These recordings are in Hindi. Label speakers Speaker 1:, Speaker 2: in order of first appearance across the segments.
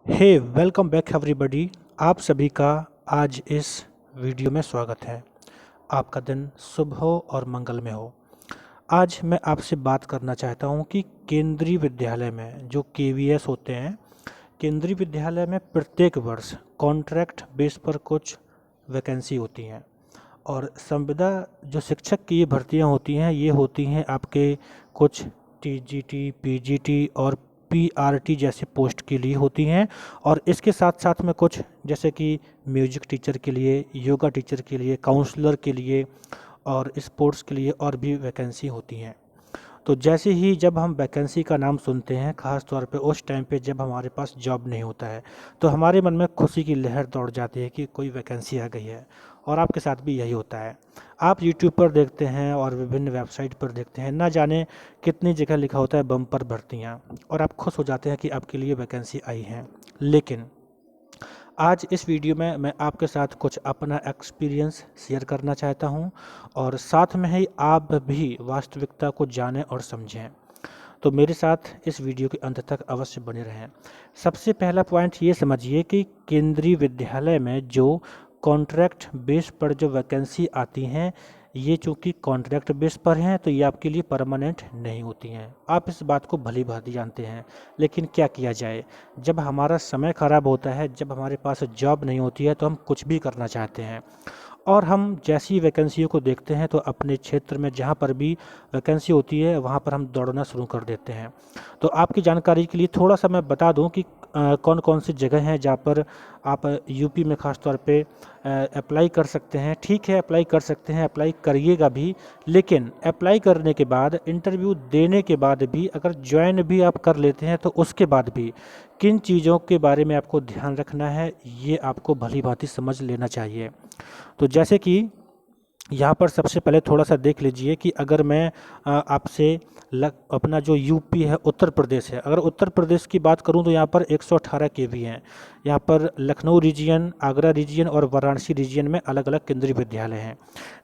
Speaker 1: हे वेलकम बैक एवरीबॉडी। आप सभी का आज इस वीडियो में स्वागत है। आपका दिन शुभ हो और मंगलमय हो। आज मैं आपसे बात करना चाहता हूं कि केंद्रीय विद्यालय में जो केवीएस होते हैं, केंद्रीय विद्यालय में प्रत्येक वर्ष कॉन्ट्रैक्ट बेस पर कुछ वैकेंसी होती हैं और संविदा जो शिक्षक की ये भर्तियां होती हैं ये होती हैं आपके कुछ टीजीटी, पीजीटी और पीआरटी जैसे पोस्ट के लिए होती हैं। और इसके साथ साथ में कुछ जैसे कि म्यूजिक टीचर के लिए, योगा टीचर के लिए, काउंसलर के लिए और स्पोर्ट्स के लिए और भी वैकेंसी होती हैं। तो जैसे ही जब हम वैकेंसी का नाम सुनते हैं, ख़ास तौर पे उस टाइम पे जब हमारे पास जॉब नहीं होता है, तो हमारे मन में खुशी की लहर दौड़ जाती है कि कोई वैकेंसी आ गई है। और आपके साथ भी यही होता है। आप यूट्यूब पर देखते हैं और विभिन्न वेबसाइट पर देखते हैं, ना जाने कितनी जगह लिखा होता है बम्पर भर्तियाँ, और आप खुश हो जाते हैं कि आपके लिए वैकेंसी आई है। लेकिन आज इस वीडियो में मैं आपके साथ कुछ अपना एक्सपीरियंस शेयर करना चाहता हूं और साथ में ही आप भी वास्तविकता को जानें और समझें। तो मेरे साथ इस वीडियो के अंत तक अवश्य बने रहें। सबसे पहला पॉइंट ये समझिए कि केंद्रीय विद्यालय में जो कॉन्ट्रैक्ट बेस पर जो वैकेंसी आती हैं, ये चूँकि कॉन्ट्रैक्ट बेस पर हैं तो ये आपके लिए परमानेंट नहीं होती हैं। आप इस बात को भली भांति जानते हैं। लेकिन क्या किया जाए, जब हमारा समय ख़राब होता है, जब हमारे पास जॉब नहीं होती है, तो हम कुछ भी करना चाहते हैं और हम जैसी वैकेंसियों को देखते हैं तो अपने क्षेत्र में जहाँ पर भी वैकेंसी होती है वहाँ पर हम दौड़ना शुरू कर देते हैं। तो आपकी जानकारी के लिए थोड़ा सा मैं बता दूं कि कौन कौन सी जगह हैं जहाँ पर आप यूपी में ख़ास तौर पे अप्लाई कर सकते हैं। ठीक है, अप्लाई कर सकते हैं, अप्लाई करिएगा भी, लेकिन अप्लाई करने के बाद, इंटरव्यू देने के बाद भी, अगर ज्वाइन भी आप कर लेते हैं तो उसके बाद भी किन चीज़ों के बारे में आपको ध्यान रखना है, ये आपको भली भांति समझ लेना चाहिए। तो जैसे कि यहाँ पर सबसे पहले थोड़ा सा देख लीजिए कि अगर मैं आपसे अपना जो यूपी है, उत्तर प्रदेश है, अगर उत्तर प्रदेश की बात करूँ तो यहाँ पर 118 केवी हैं। यहाँ पर लखनऊ रीजियन, आगरा रीजियन और वाराणसी रीजियन में अलग अलग केंद्रीय विद्यालय हैं।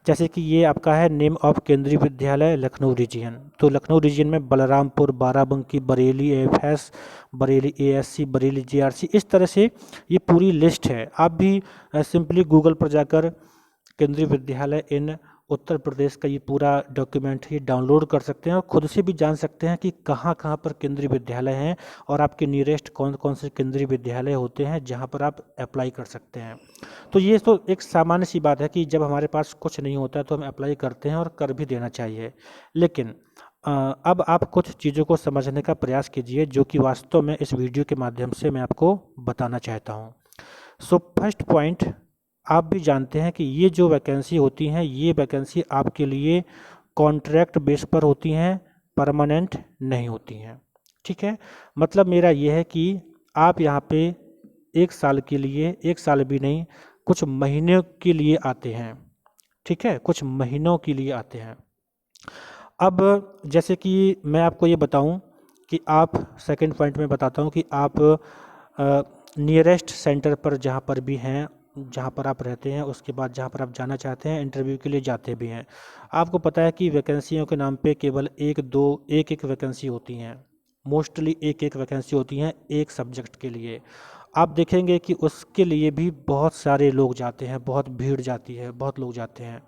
Speaker 1: जैसे कि ये आपका है नेम ऑफ केंद्रीय विद्यालय लखनऊ रीजियन। तो लखनऊ रीजियन में Balrampur, Barabanki, Bareilly AFS, Bareilly ASC, Bareilly JRC, इस तरह से ये पूरी लिस्ट है। आप भी सिंपली गूगल पर जाकर केंद्रीय विद्यालय इन उत्तर प्रदेश का ये पूरा डॉक्यूमेंट ही डाउनलोड कर सकते हैं और खुद से भी जान सकते हैं कि कहाँ कहाँ पर केंद्रीय विद्यालय हैं और आपके नियरेस्ट कौन कौन से केंद्रीय विद्यालय होते हैं जहाँ पर आप अप्लाई कर सकते हैं। तो ये तो एक सामान्य सी बात है कि जब हमारे पास कुछ नहीं होता तो हम अप्लाई करते हैं और कर भी देना चाहिए। लेकिन अब आप कुछ चीज़ों को समझने का प्रयास कीजिए जो कि वास्तव में इस वीडियो के माध्यम से मैं आपको बताना चाहता हूँ। सो फर्स्ट पॉइंट, आप भी जानते हैं कि ये जो वैकेंसी होती हैं, ये वैकेंसी आपके लिए कॉन्ट्रैक्ट बेस पर होती हैं, परमानेंट नहीं होती हैं। ठीक है, मतलब मेरा ये है कि आप यहाँ पे 1 साल के लिए, 1 साल भी नहीं, कुछ महीनों के लिए आते हैं। ठीक है, कुछ महीनों के लिए आते हैं। अब जैसे कि मैं आपको ये बताऊं कि आप, सेकंड पॉइंट में बताता हूं कि आप नियरेस्ट सेंटर पर जहां पर भी हैं, जहां पर आप रहते हैं, उसके बाद जहां पर आप जाना चाहते हैं, इंटरव्यू के लिए जाते भी हैं। आपको पता है कि वैकेंसियों के नाम पे केवल एक एक वैकेंसी होती हैं। मोस्टली एक एक वैकेंसी होती हैं एक सब्जेक्ट के लिए। आप देखेंगे कि उसके लिए भी बहुत सारे लोग जाते हैं, बहुत भीड़ जाती है, बहुत लोग जाते हैं।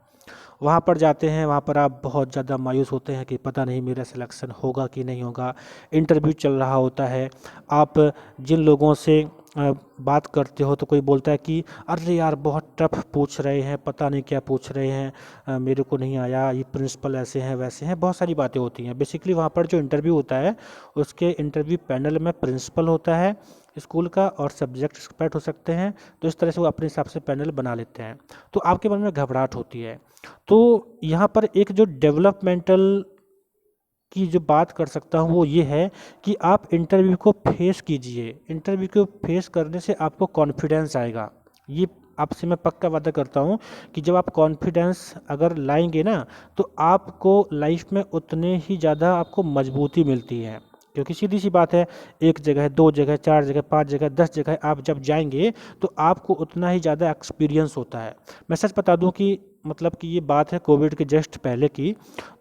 Speaker 1: वहाँ पर जाते हैं, वहाँ पर आप बहुत ज़्यादा मायूस होते हैं कि पता नहीं मेरा सिलेक्शन होगा कि नहीं होगा। इंटरव्यू चल रहा होता है, आप जिन लोगों से बात करते हो तो कोई बोलता है कि अरे यार बहुत टफ पूछ रहे हैं, पता नहीं क्या पूछ रहे हैं, मेरे को नहीं आया, ये प्रिंसिपल ऐसे हैं वैसे हैं, बहुत सारी बातें होती हैं। बेसिकली वहाँ पर जो इंटरव्यू होता है, उसके इंटरव्यू पैनल में प्रिंसिपल होता है स्कूल का और सब्जेक्ट एक्सपर्ट हो सकते हैं। तो इस तरह से वो अपने हिसाब से पैनल बना लेते हैं। तो आपके मन में घबराहट होती है। तो यहाँ पर एक जो डेवलपमेंटल की जो बात कर सकता हूँ वो ये है कि आप इंटरव्यू को फेस कीजिए। इंटरव्यू को फेस करने से आपको कॉन्फिडेंस आएगा। ये आपसे मैं पक्का वादा करता हूँ कि जब आप कॉन्फिडेंस अगर लाएंगे ना, तो आपको लाइफ में उतने ही ज़्यादा आपको मजबूती मिलती है। क्योंकि सीधी सी बात है, एक जगह, दो जगह, चार जगह, पांच जगह, 10 जगह आप जब जाएंगे तो आपको उतना ही ज़्यादा एक्सपीरियंस होता है। मैं सच बता दूं कि मतलब कि ये बात है कोविड के जस्ट पहले की।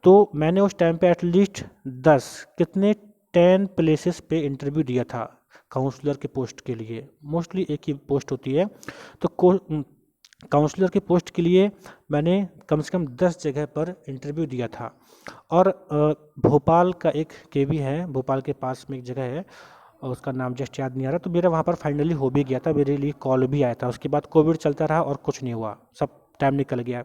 Speaker 1: तो मैंने उस टाइम पे एटलीस्ट 10 कितने 10 प्लेसेस पे इंटरव्यू दिया था। काउंसलर के पोस्ट के लिए, मोस्टली एक ही पोस्ट होती है। तो काउंसलर के पोस्ट के लिए मैंने कम से कम 10 जगह पर इंटरव्यू दिया था। और भोपाल का एक केवी है, भोपाल के पास में एक जगह है और उसका नाम जस्ट याद नहीं आ रहा, तो मेरा वहाँ पर फाइनली हो भी गया था, मेरे लिए कॉल भी आया था। उसके बाद कोविड चलता रहा और कुछ नहीं हुआ, सब टाइम निकल गया।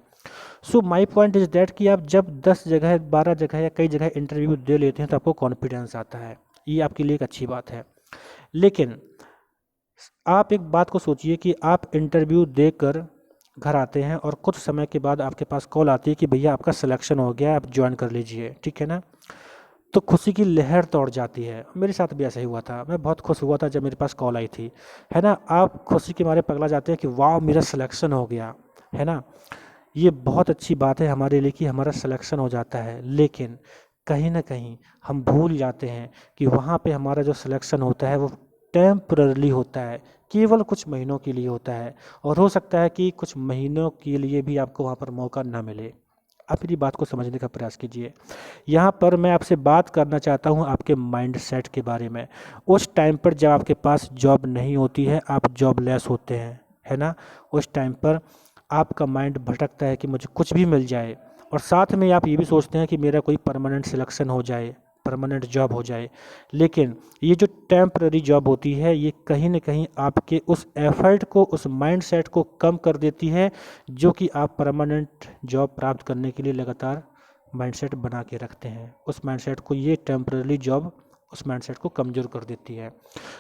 Speaker 1: सो माई पॉइंट इज़ दैट कि आप जब 10 जगह 12 जगह या कई जगह इंटरव्यू दे लेते हैं तो आपको कॉन्फिडेंस आता है, ये आपके लिए एक अच्छी बात है। लेकिन आप एक बात को सोचिए कि आप इंटरव्यू देकर घर आते हैं और कुछ समय के बाद आपके पास कॉल आती है कि भैया आपका सिलेक्शन हो गया, आप ज्वाइन कर लीजिए, ठीक है ना। तो खुशी की लहर दौड़ जाती है। मेरे साथ भी ऐसा ही हुआ था, मैं बहुत खुश हुआ था जब मेरे पास कॉल आई थी, है ना। आप खुशी के मारे पगला जाते हैं कि वाह मेरा सिलेक्शन हो गया, है ना। ये बहुत अच्छी बात है हमारे लिए कि हमारा सिलेक्शन हो जाता है। लेकिन कहीं ना कहीं हम भूल जाते हैं कि वहाँ पे हमारा जो सिलेक्शन होता है वो टेम्पररी होता है, केवल कुछ महीनों के लिए होता है। और हो सकता है कि कुछ महीनों के लिए भी आपको वहाँ पर मौका ना मिले। आप मेरी बात को समझने का प्रयास कीजिए। यहाँ पर मैं आपसे बात करना चाहता हूँ आपके माइंड सेट के बारे में। उस टाइम पर जब आपके पास जॉब नहीं होती है, आप जॉबलेस होते हैं, है ना। उस टाइम पर आपका माइंड भटकता है कि मुझे कुछ भी मिल जाए, और साथ में आप ये भी सोचते हैं कि मेरा कोई परमानेंट सिलेक्शन हो जाए, परमानेंट जॉब हो जाए। लेकिन ये जो टेम्पररी जॉब होती है ये कहीं ना कहीं आपके उस एफर्ट को, उस माइंडसेट को कम कर देती है जो कि आप परमानेंट जॉब प्राप्त करने के लिए लगातार माइंडसेट बना के रखते हैं। उस माइंडसेट को ये टेम्पररी जॉब उस माइंडसेट को कमज़ोर कर देती है।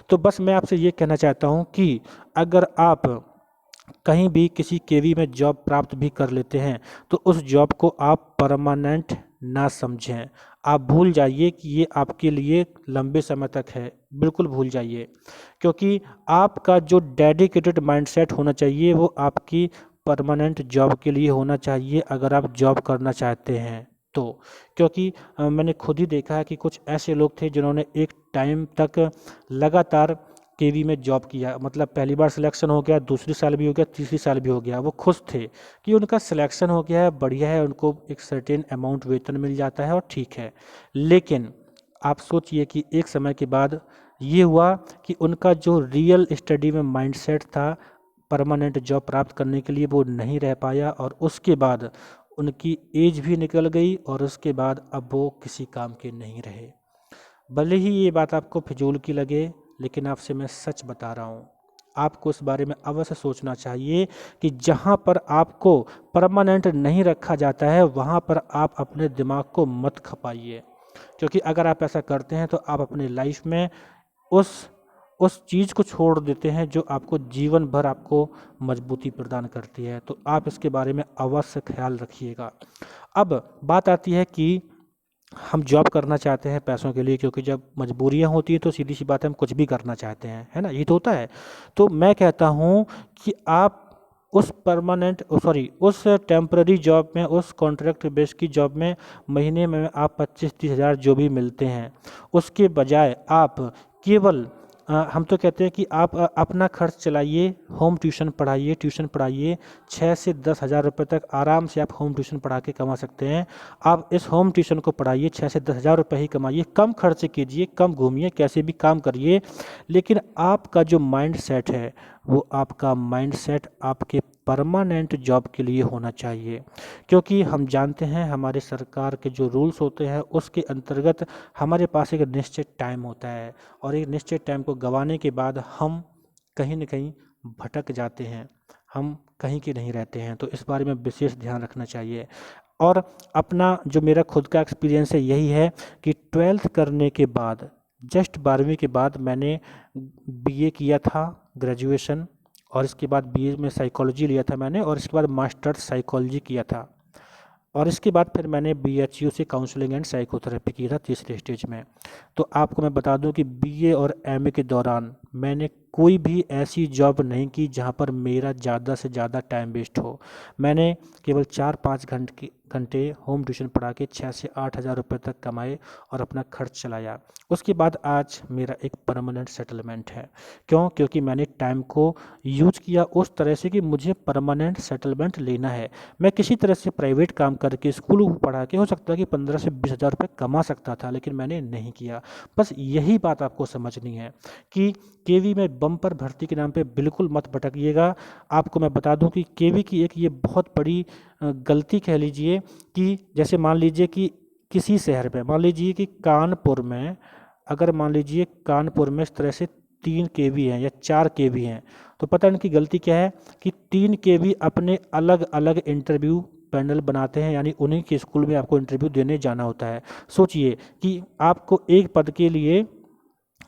Speaker 1: तो बस मैं आपसे ये कहना चाहता हूँ कि अगर आप कहीं भी किसी केवी में जॉब प्राप्त भी कर लेते हैं तो उस जॉब को आप परमानेंट ना समझें। आप भूल जाइए कि ये आपके लिए लंबे समय तक है, बिल्कुल भूल जाइए। क्योंकि आपका जो डेडिकेटेड माइंडसेट होना चाहिए वो आपकी परमानेंट जॉब के लिए होना चाहिए, अगर आप जॉब करना चाहते हैं तो। क्योंकि मैंने खुद ही देखा है कि कुछ ऐसे लोग थे जिन्होंने एक टाइम तक लगातार केवी में जॉब किया, मतलब पहली बार सिलेक्शन हो गया, दूसरी साल भी हो गया, तीसरी साल भी हो गया, वो खुश थे कि उनका सिलेक्शन हो गया है, बढ़िया है, उनको एक सर्टेन अमाउंट वेतन मिल जाता है और ठीक है। लेकिन आप सोचिए कि एक समय के बाद ये हुआ कि उनका जो रियल स्टडी में माइंडसेट था परमानेंट जॉब प्राप्त करने के लिए वो नहीं रह पाया, और उसके बाद उनकी एज भी निकल गई और उसके बाद अब वो किसी काम के नहीं रहे। भले ही ये बात आपको फिजूल की लगे, लेकिन आपसे मैं सच बता रहा हूँ। आपको इस बारे में अवश्य सोचना चाहिए कि जहाँ पर आपको परमानेंट नहीं रखा जाता है वहाँ पर आप अपने दिमाग को मत खपाइए। क्योंकि अगर आप ऐसा करते हैं तो आप अपनी लाइफ में उस उस चीज़ को छोड़ देते हैं जो आपको जीवन भर आपको मजबूती प्रदान करती है। तो आप इसके बारे में अवश्य ख्याल रखिएगा। अब बात आती है कि हम जॉब करना चाहते हैं पैसों के लिए, क्योंकि जब मजबूरियां होती हैं तो सीधी सी बात है हम कुछ भी करना चाहते हैं, है ना, ये तो होता है। तो मैं कहता हूँ कि आप उस परमानेंट उस टेम्पररी जॉब में, उस कॉन्ट्रैक्ट बेस की जॉब में महीने में आप 25-30 हज़ार जो भी मिलते हैं उसके बजाय आप केवल हम तो कहते हैं कि आप अपना खर्च चलाइए, होम ट्यूशन पढ़ाइए। 6 से 10 हज़ार रुपये तक आराम से आप होम ट्यूशन पढ़ा के कमा सकते हैं। आप इस होम ट्यूशन को पढ़ाइए, 6 से 10 हज़ार रुपये ही कमाइए, कम खर्च कीजिए, कम घूमिए, कैसे भी काम करिए। लेकिन आपका जो माइंड सेट है वो आपका माइंड सेट आपके परमानेंट जॉब के लिए होना चाहिए। क्योंकि हम जानते हैं हमारे सरकार के जो रूल्स होते हैं उसके अंतर्गत हमारे पास एक निश्चित टाइम होता है, और एक निश्चित टाइम को गंवाने के बाद हम कहीं न कहीं भटक जाते हैं, हम कहीं के नहीं रहते हैं। तो इस बारे में विशेष ध्यान रखना चाहिए। और अपना जो मेरा खुद का एक्सपीरियंस है यही है कि 12th करने के बाद, जस्ट 12वीं के बाद मैंने बीए किया था, ग्रेजुएशन, और इसके बाद बीए में साइकोलॉजी लिया था मैंने, और इसके बाद मास्टर्स साइकोलॉजी किया था। और इसके बाद फिर मैंने बीएचयू से काउंसलिंग एंड साइकोथेरेपी किया था तीसरे स्टेज में। तो आपको मैं बता दूं कि बीए और एमए के दौरान मैंने कोई भी ऐसी जॉब नहीं की जहाँ पर मेरा ज़्यादा से ज़्यादा टाइम वेस्ट हो। मैंने केवल 4-5 घंटे होम ट्यूशन पढ़ा के 6 से 8 हज़ार रुपये तक कमाए और अपना खर्च चलाया। उसके बाद आज मेरा एक परमानेंट सेटलमेंट है। क्यों? क्योंकि मैंने टाइम को यूज किया उस तरह से कि मुझे परमानेंट सेटलमेंट लेना है। मैं किसी तरह से प्राइवेट काम करके स्कूल पढ़ा के हो सकता है कि 15 से 20 हज़ार रुपये कमा सकता था, लेकिन मैंने नहीं किया। बस यही बात आपको समझनी है कि केवी में बम्पर भर्ती के नाम पे बिल्कुल मत भटकिएगा। आपको मैं बता दूं कि केवी की एक ये बहुत बड़ी गलती कह लीजिए कि जैसे मान लीजिए कि किसी शहर में, मान लीजिए कि कानपुर में, अगर मान लीजिए कानपुर में इस तरह से 3 केवी हैं या 4 केवी हैं, तो पता इनकी गलती क्या है कि 3 केवी अपने अलग अलग इंटरव्यू पैनल बनाते हैं, यानी उन्हीं के स्कूल में आपको इंटरव्यू देने जाना होता है। सोचिए कि आपको एक पद के लिए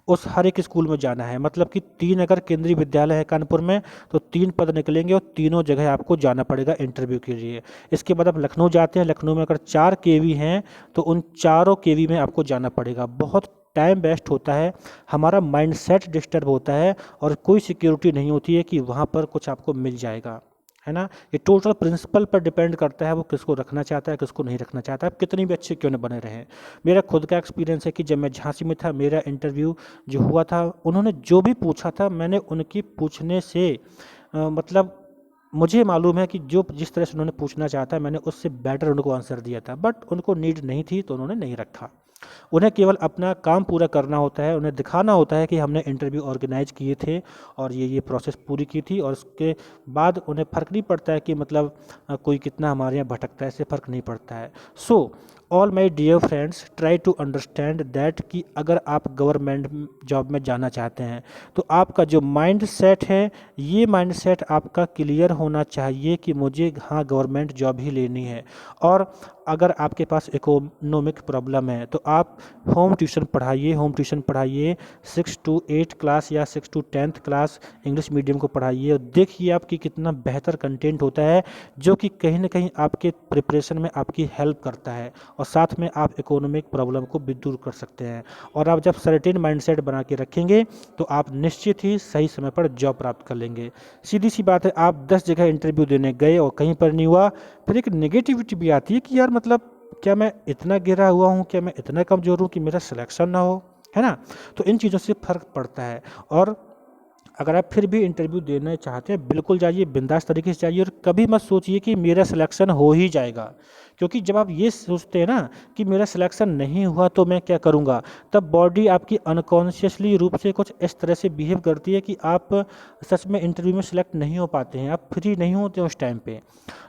Speaker 1: उस हर एक स्कूल में जाना है, मतलब कि 3 अगर केंद्रीय विद्यालय है कानपुर में तो 3 पद निकलेंगे और तीनों जगह आपको जाना पड़ेगा इंटरव्यू के लिए। इसके बाद आप लखनऊ जाते हैं, लखनऊ में अगर 4 केवी हैं तो उन चारों केवी में आपको जाना पड़ेगा। बहुत टाइम वेस्ट होता है, हमारा माइंडसेट डिस्टर्ब होता है और कोई सिक्योरिटी नहीं होती है कि वहाँ पर कुछ आपको मिल जाएगा, है ना। ये टोटल प्रिंसिपल पर डिपेंड करता है, वो किसको रखना चाहता है, किसको नहीं रखना चाहता है, आप कितनी भी अच्छे क्यों न बने रहें। मेरा खुद का एक्सपीरियंस है कि जब मैं झांसी में था, मेरा इंटरव्यू जो हुआ था, उन्होंने जो भी पूछा था मैंने उनकी पूछने से मतलब मुझे मालूम है कि जो जिस तरह से उन्होंने पूछना चाहा था मैंने उससे बेटर उनको आंसर दिया था, बट उनको नीड नहीं थी तो उन्होंने नहीं रखा। उन्हें केवल अपना काम पूरा करना होता है, उन्हें दिखाना होता है कि हमने इंटरव्यू ऑर्गेनाइज किए थे और ये प्रोसेस पूरी की थी, और उसके बाद उन्हें फ़र्क नहीं पड़ता है कि मतलब कोई कितना हमारे यहाँ भटकता है, इससे फ़र्क नहीं पड़ता है। So all my dear friends, try to understand that कि अगर आप गवर्नमेंट जॉब में जाना चाहते हैं तो आपका जो माइंड सेट है, ये माइंड सेट आपका क्लियर होना चाहिए कि मुझे हाँ गवर्नमेंट जॉब ही लेनी है। और अगर आपके पास इकोनॉमिक प्रॉब्लम है तो आप होम ट्यूशन पढ़ाइए, होम ट्यूशन पढ़ाइए 6 to 8 क्लास या 6 to 10th class English medium को पढ़ाइए और देखिए आपकी कितना बेहतर कंटेंट होता है, जो कि कहीं ना कहीं आपके प्रिपरेशन में आपकी हेल्प करता है और साथ में आप इकोनॉमिक प्रॉब्लम को भी दूर कर सकते हैं। और आप जब सर्टेन माइंडसेट बना के रखेंगे तो आप निश्चित ही सही समय पर जॉब प्राप्त कर लेंगे। सीधी सी बात है, आप 10 जगह इंटरव्यू देने गए और कहीं पर नहीं हुआ, फिर एक नेगेटिविटी भी आती है कि यार मतलब क्या मैं इतना गिरा हुआ हूँ, क्या मैं इतना कमज़ोर हूँ कि मेरा सिलेक्शन ना हो, है ना। तो इन चीज़ों से फ़र्क पड़ता है। और अगर आप फिर भी इंटरव्यू देना चाहते हैं, बिल्कुल जाइए, बिंदास तरीके से जाइए और कभी मत सोचिए कि मेरा सिलेक्शन हो ही जाएगा। क्योंकि जब आप ये सोचते हैं ना कि मेरा सिलेक्शन नहीं हुआ तो मैं क्या करूँगा, तब बॉडी आपकी अनकॉन्शियसली रूप से कुछ इस तरह से बिहेव करती है कि आप सच में इंटरव्यू में सिलेक्ट नहीं हो पाते हैं, आप फ्री नहीं होते उस टाइम पे।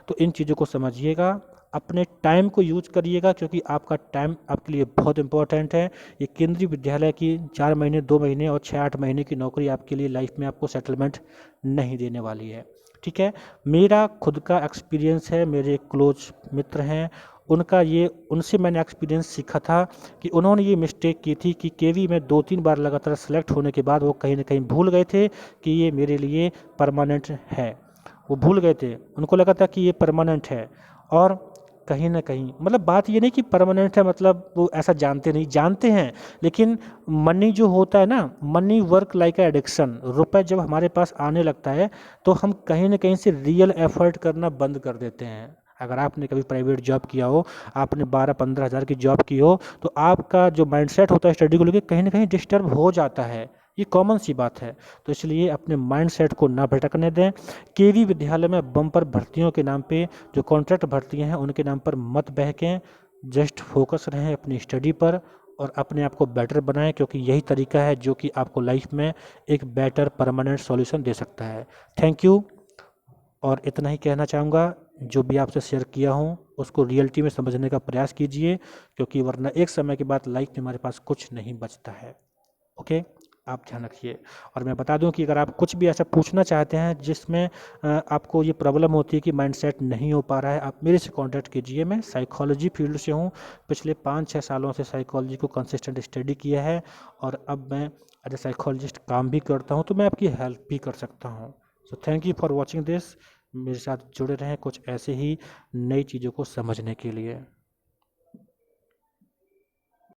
Speaker 1: तो इन चीज़ों को समझिएगा, अपने टाइम को यूज करिएगा, क्योंकि आपका टाइम आपके लिए बहुत इंपॉर्टेंट है। ये केंद्रीय विद्यालय की 4 महीने, 2 महीने और 6-8 महीने की नौकरी आपके लिए लाइफ में आपको सेटलमेंट नहीं देने वाली है, ठीक है। मेरा खुद का एक्सपीरियंस है, मेरे क्लोज मित्र हैं, उनसे मैंने एक्सपीरियंस सीखा था कि उन्होंने ये मिस्टेक की थी कि केवी में 2-3 बार लगातार सेलेक्ट होने के बाद वो कहीं ना कहीं भूल गए थे कि ये मेरे लिए परमानेंट है। वो भूल गए थे, उनको लगा था कि ये परमानेंट है, और कहीं ना कहीं मतलब बात ये नहीं कि परमानेंट है, मतलब वो ऐसा जानते नहीं, जानते हैं, लेकिन मनी जो होता है ना, मनी वर्क लाइक एडिक्शन। रुपए जब हमारे पास आने लगता है तो हम कहीं ना कहीं से रियल एफर्ट करना बंद कर देते हैं। अगर आपने कभी प्राइवेट जॉब किया हो, आपने 12-15 हज़ार की जॉब की हो, तो आपका जो माइंडसेट होता है स्टडी को लेकर कहीं ना कहीं डिस्टर्ब हो जाता है, ये कॉमन सी बात है। तो इसलिए अपने माइंडसेट को ना भटकने दें। केवी विद्यालय में बम्पर भर्तियों के नाम पे, जो कॉन्ट्रैक्ट भर्तियां हैं उनके नाम पर मत बहकें, जस्ट फोकस रहें अपनी स्टडी पर और अपने आप को बेटर बनाएं, क्योंकि यही तरीका है जो कि आपको लाइफ में एक बेटर परमानेंट सॉल्यूशन दे सकता है। Thank you. और इतना ही कहना चाहूँगा, जो भी आपसे शेयर किया हूँ उसको रियलिटी में समझने का प्रयास कीजिए, क्योंकि वरना एक समय के बाद लाइफ में हमारे पास कुछ नहीं बचता है। ओके, आप ध्यान रखिए। और मैं बता दूं कि अगर आप कुछ भी ऐसा पूछना चाहते हैं जिसमें आपको ये प्रॉब्लम होती है कि माइंडसेट नहीं हो पा रहा है, आप मेरे से कांटेक्ट कीजिए। मैं साइकोलॉजी फील्ड से हूँ, पिछले 5-6 सालों से साइकोलॉजी को कंसिस्टेंट स्टडी किया है और अब मैं एज ए साइकोलॉजिस्ट काम भी करता हूँ, तो मैं आपकी हेल्प भी कर सकता हूँ। So thank you for watching this. मेरे साथ जुड़े रहें कुछ ऐसे ही नई चीज़ों को समझने के लिए।